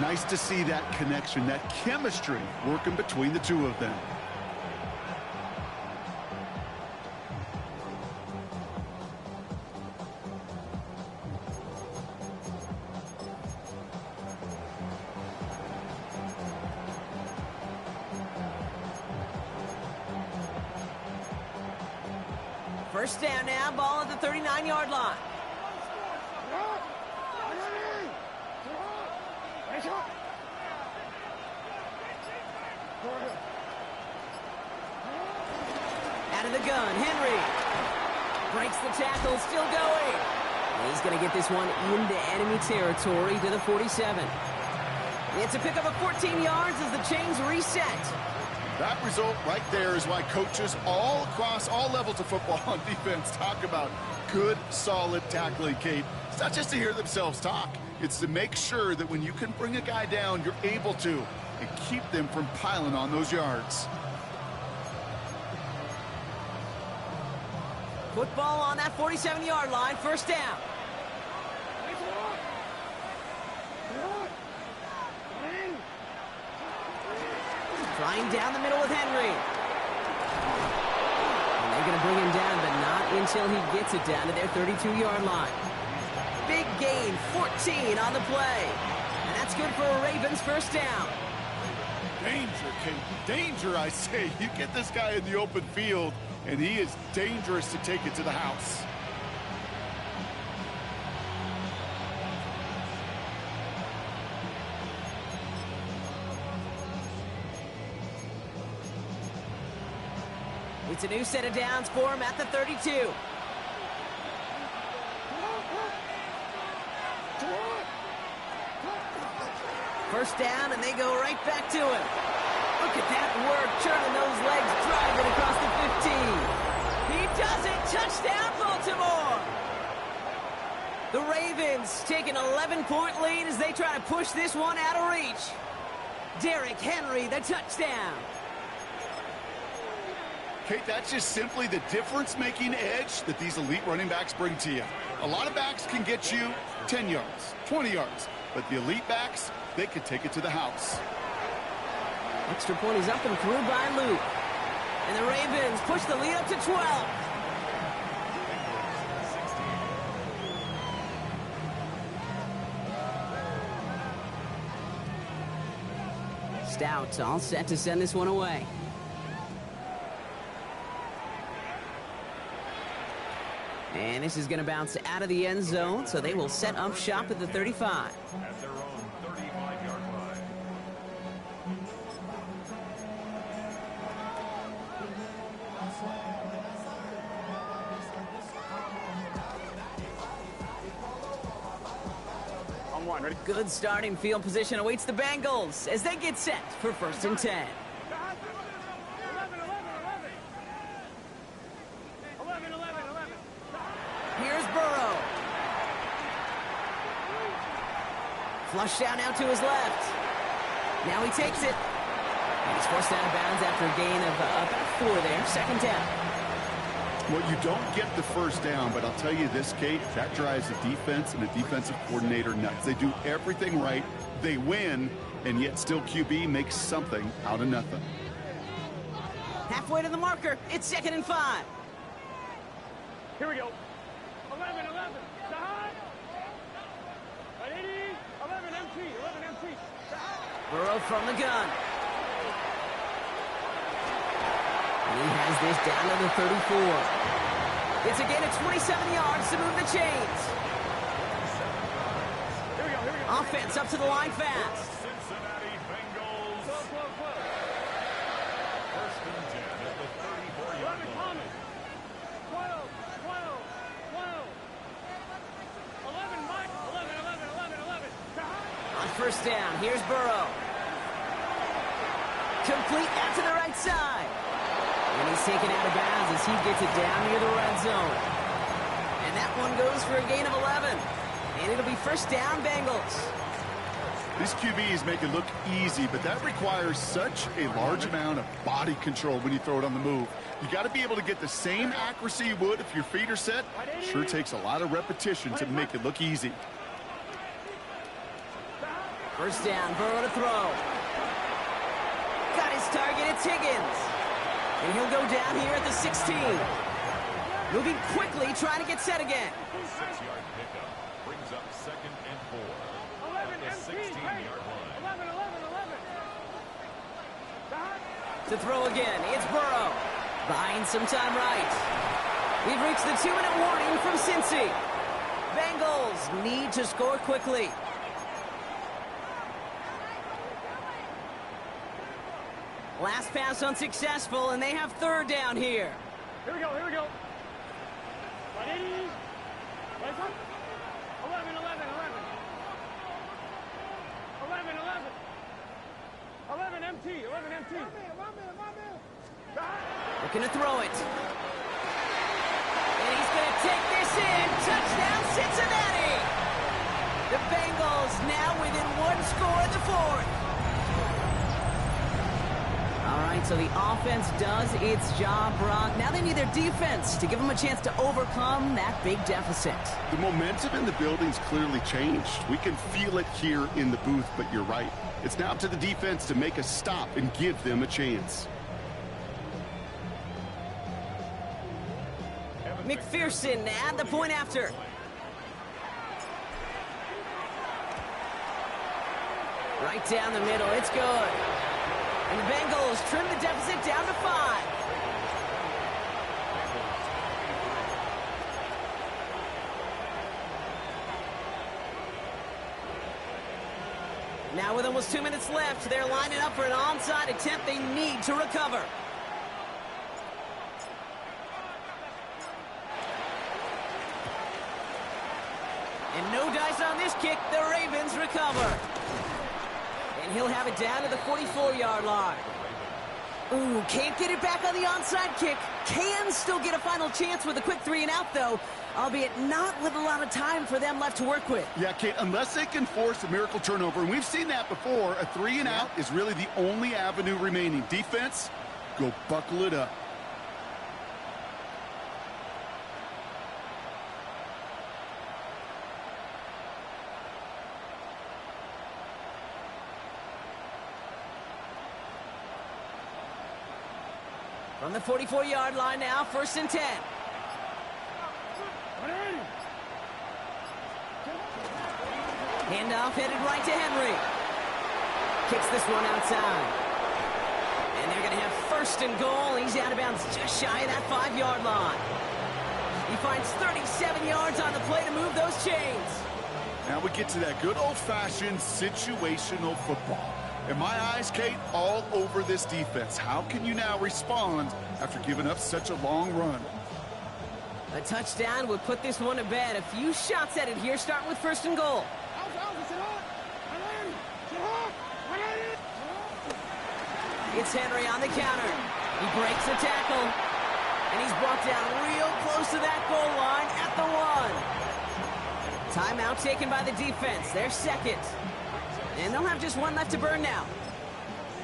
Nice to see that connection, that chemistry working between the two of them. First down now, ball at the 39-yard line. Out of the gun, Henry. Breaks the tackle, still going. He's going to get this one into enemy territory to the 47. It's a pickup of 14 yards as the chains reset. That result right there is why coaches all across all levels of football on defense talk about good, solid tackling, Kate. It's not just to hear themselves talk. It's to make sure that when you can bring a guy down, you're able to, and keep them from piling on those yards. Football on that 47-yard line, first down. Flying down the middle with Henry. And they're going to bring him down, but not until he gets it down to their 32-yard line. Big gain, 14 on the play. And that's good for a Ravens first down. Danger, Kate. Danger, I say. You get this guy in the open field, and he is dangerous to take it to the house. It's a new set of downs for him at the 32. First down, and they go right back to him. Look at that work, churning those legs, driving across the 15. He does it! Touchdown, Baltimore! The Ravens take an 11-point lead as they try to push this one out of reach. Derrick Henry, the touchdown. Kate, that's just simply the difference-making edge that these elite running backs bring to you. A lot of backs can get you 10 yards, 20 yards, but the elite backs, they can take it to the house. Extra point is up and through by Luke. And the Ravens push the lead up to 12. Stout all set to send this one away. And this is going to bounce out of the end zone, so they will set up shop at the 35. At their own 35-yard line. On one, ready? Good starting field position awaits the Bengals as they get set for first and 10. 11. Here's Burrow. Flushed out now to his left. Now he takes it. And he's forced out of bounds after a gain of about 4 there. Second down. Well, you don't get the first down, but I'll tell you this, Kate, that drives the defense and the defensive coordinator nuts. They do everything right. They win, and yet still QB makes something out of nothing. Halfway to the marker. It's second and 5. Here we go. 11. Side. 80. 11 empty. Burrow from the gun. And he has this down to the 34. It's a gain of 27 yards to move the chains. Here we go. Offense up to the line fast. Cincinnati Bengals. 12. First and 10 at the 34-yard 11 line. coming. 12. 11 Mike. 11. Side. On first down, here's Burrow. Complete out to the right side. And he's taken out of bounds as he gets it down near the red zone. And that one goes for a gain of 11. And it'll be first down, Bengals. These QBs make it look easy, but that requires such a large amount of body control when you throw it on the move. You got to be able to get the same accuracy you would if your feet are set. Sure takes a lot of repetition to make it look easy. First down, Burrow to throw. Got his target, it's Higgins. And he'll go down here at the 16. Moving quickly, trying to get set again. 6-yard pickup brings up 2nd and 4. 11 At the 16-yard line. 11. To throw again, it's Burrow. Buying some time right. We've reached the 2-minute warning from Cincy. Bengals need to score quickly. Last pass unsuccessful, and they have 3rd down here. Here we go. 11. 11. 11 MT. Looking to throw it. And he's going to take this in. Touchdown, Cincinnati. The Bengals now within 1 score in the 4th. All right, so the offense does its job, Brock. Now they need their defense to give them a chance to overcome that big deficit. The momentum in the building's clearly changed. We can feel it here in the booth, but you're right. It's now up to the defense to make a stop and give them a chance. McPherson at the point after. Right down the middle, it's good. And the Bengals trim the deficit down to 5. Now with almost 2 minutes left, they're lining up for an onside attempt they need to recover. And no dice on this kick, the Ravens recover. And he'll have it down to the 44-yard line. Ooh, can't get it back on the onside kick. Can still get a final chance with a quick 3-and-out, though, albeit not with a lot of time for them left to work with. Yeah, Kate, unless they can force a miracle turnover, and we've seen that before, a 3-and-out is really the only avenue remaining. Defense, go buckle it up. From the 44-yard line now, 1st and 10. Handoff headed right to Henry. Kicks this one outside. And they're going to have 1st and goal. He's out of bounds just shy of that 5-yard line. He finds 37 yards on the play to move those chains. Now we get to that good old-fashioned situational football. In my eyes, Kate, all over this defense. How can you now respond after giving up such a long run? A touchdown would put this one to bed. A few shots at it here, starting with 1st and goal. It's Henry on the counter. He breaks the tackle. And he's brought down real close to that goal line at the 1. Timeout taken by the defense. They're 2nd. And they'll have just 1 left to burn now.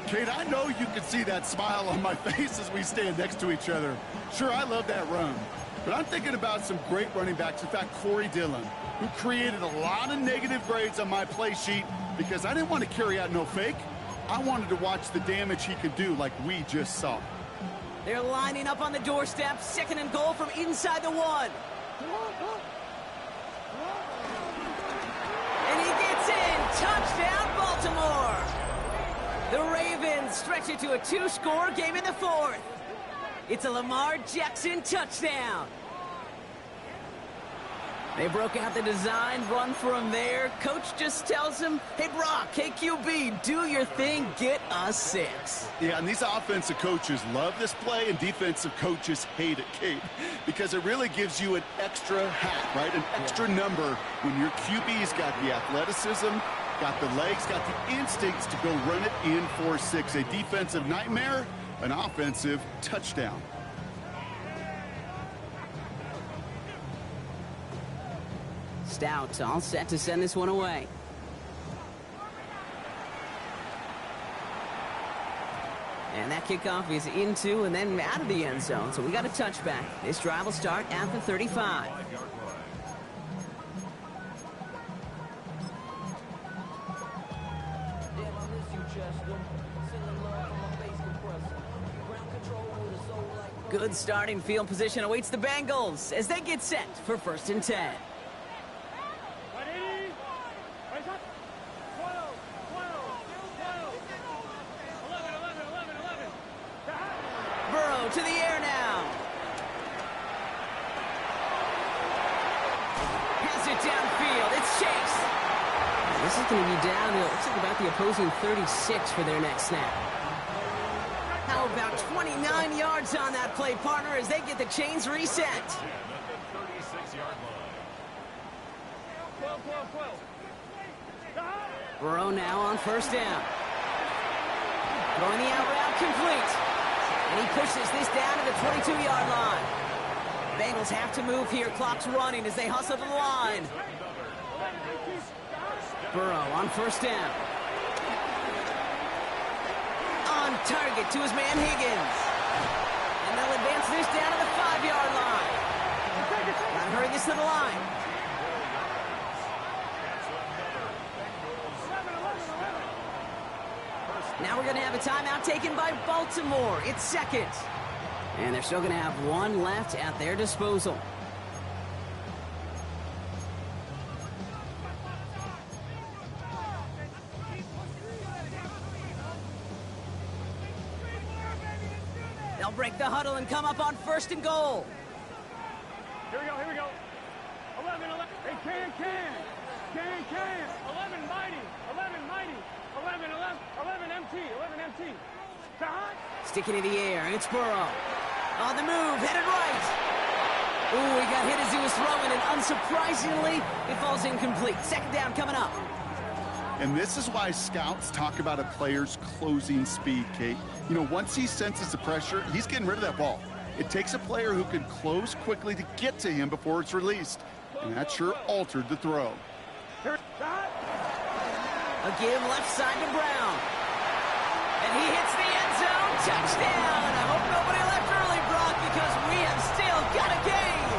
Kate, I know you can see that smile on my face as we stand next to each other. Sure, I love that run. But I'm thinking about some great running backs. In fact, Corey Dillon, who created a lot of negative grades on my play sheet because I didn't want to carry out no fake. I wanted to watch the damage he could do like we just saw. They're lining up on the doorstep. 2nd and goal from inside the 1. And he gets in. Touchdown, Baltimore. The Ravens stretch it to a 2-score game in the 4th. It's a Lamar Jackson touchdown. They broke out the design, run from there. Coach just tells him, hey, Brock, hey, QB, do your thing, get us 6. Yeah, and these offensive coaches love this play, and defensive coaches hate it, Kate, because it really gives you an extra hat, right? An extra number when your QB's got the athleticism, got the legs, got the instincts to go run it in for 6. A defensive nightmare, an offensive touchdown. Stout all set to send this one away. And that kickoff is into and then out of the end zone. So we got a touchback. This drive will start at the 35. Good starting field position awaits the Bengals as they get set for 1st and 10. Burrow to the air now. Has it downfield. It's Chase. This is going to be down to, looks like about the opposing 36 for their next snap. How about 29 yards on that play, partner, as they get the chains reset. Burrow now on 1st down. Throwing the out route complete. And he pushes this down to the 22-yard line. Bengals have to move here. Clock's running as they hustle to the line. Burrow on 1st down. On target to his man Higgins. And they'll advance this down to the 5-yard line. Gotta hurry this to the line. Now we're going to have a timeout taken by Baltimore. It's 2nd. And they're still going to have one left at their disposal. They'll break the huddle and come up on 1st and goal. Here we go. 11. Hey, can. 11 mighty. 11 MT. Sticking in the air, and it's Burrow. On the move, headed right. Ooh, he got hit as he was throwing, and unsurprisingly, it falls incomplete. 2nd down coming up. And this is why scouts talk about a player's closing speed, Kate. You know, once he senses the pressure, he's getting rid of that ball. It takes a player who can close quickly to get to him before it's released. And that sure altered the throw. A give left side to Brown. And he hits the end zone. Touchdown. I hope nobody left early, Brock, because we have still got a game.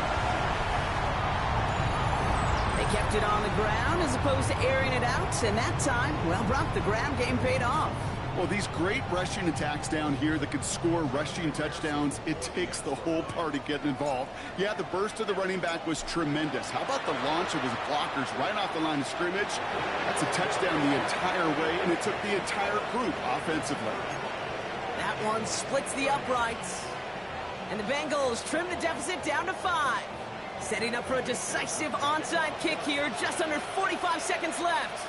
They kept it on the ground as opposed to airing it out. And that time, well, Brock, the ground game paid off. Well, these great rushing attacks down here that could score rushing touchdowns, it takes the whole party getting involved. Yeah, the burst of the running back was tremendous. How about the launch of his blockers right off the line of scrimmage? That's a touchdown the entire way, and it took the entire group offensively. That one splits the uprights. And the Bengals trim the deficit down to 5. Setting up for a decisive onside kick here, just under 45 seconds left.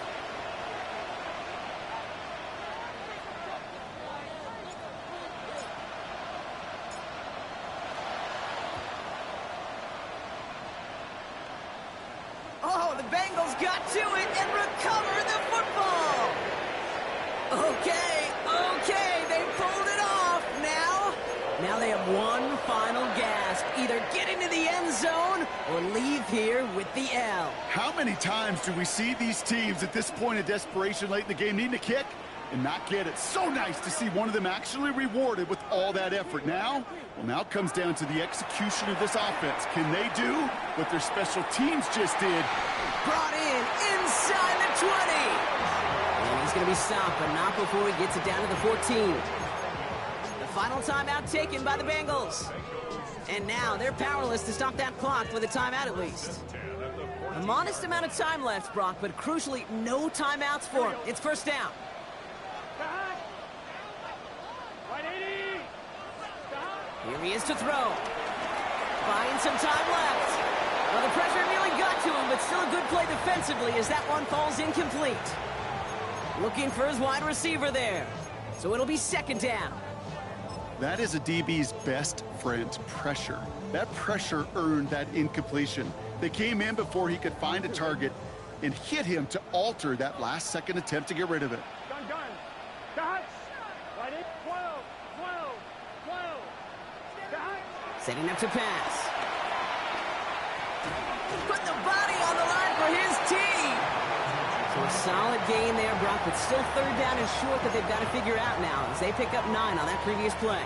Oh, the Bengals got to it and recovered the football. Okay, they pulled it off. Now they have one final gasp. Either get into the end zone or leave here with the L. How many times do we see these teams at this point of desperation late in the game needing a kick and not get it? So nice to see one of them actually rewarded with all that effort. Now it comes down to the execution of this offense. Can they do what their special teams just did? Brought in inside the 20. And he's going to be stopped, but not before he gets it down to the 14. The final timeout taken by the Bengals. And now they're powerless to stop that clock with a timeout at least. A modest amount of time left, Brock, but crucially no timeouts for him. It's 1st down. Here he is to throw. Buying some time left. Well, the pressure nearly got to him, but still a good play defensively as that one falls incomplete. Looking for his wide receiver there. So it'll be 2nd down. That is a DB's best friend, pressure. That pressure earned that incompletion. They came in before he could find a target and hit him to alter that last-second attempt to get rid of it. Setting up to pass. Put the body on the line for his team. So a solid gain there, Brock, but still third down and short that they've got to figure out now as they pick up 9 on that previous play.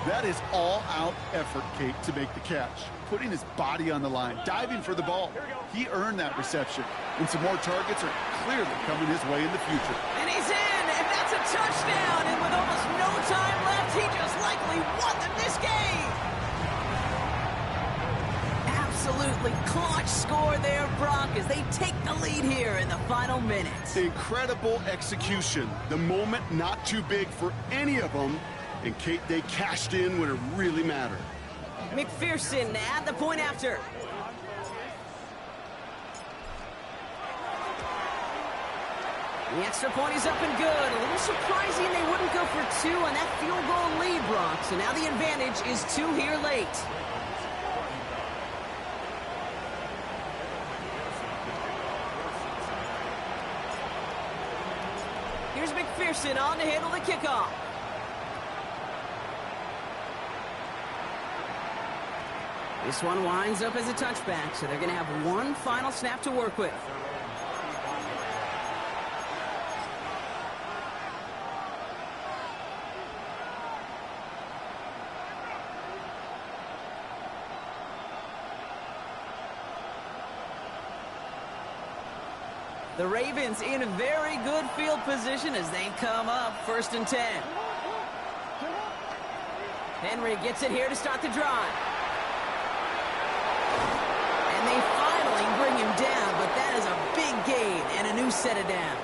That is all-out effort, Kate, to make the catch. Putting his body on the line, diving for the ball. He earned that reception. And some more targets are clearly coming his way in the future. And he's in, and that's a touchdown. And with almost no time left, he just likely won them this game. Absolutely clutch score there, Brock, as they take the lead here in the final minutes. Incredible execution. The moment not too big for any of them. And Kate, they cashed in when it really mattered. McPherson at the point after. The extra point is up and good. A little surprising they wouldn't go for 2 on that field goal lead, Brock. So now the advantage is 2 here late. Here's McPherson on to handle the kickoff. This one winds up as a touchback, so they're going to have one final snap to work with. The Ravens in very good field position as they come up 1st and 10. Henry gets it here to start the drive. And they finally bring him down, but that is a big gain and a new set of downs.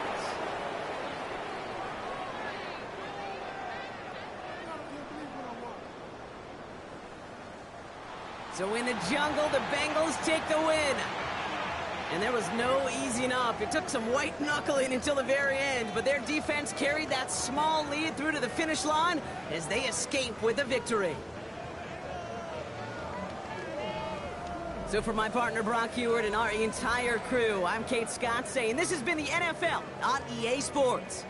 So in the jungle, the Bengals take the win. And there was no easing up. It took some white knuckling until the very end, but their defense carried that small lead through to the finish line as they escape with a victory. So for my partner Brock Heward and our entire crew, I'm Kate Scott saying this has been the NFL on EA Sports.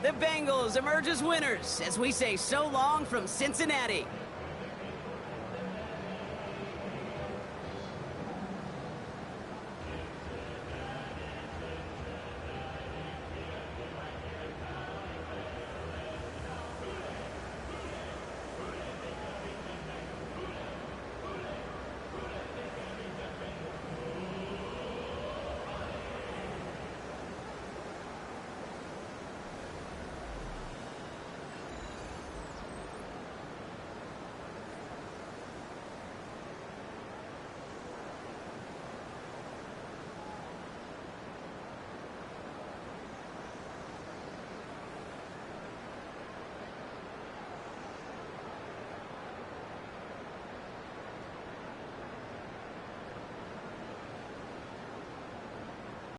The Bengals emerge as winners as we say so long from Cincinnati.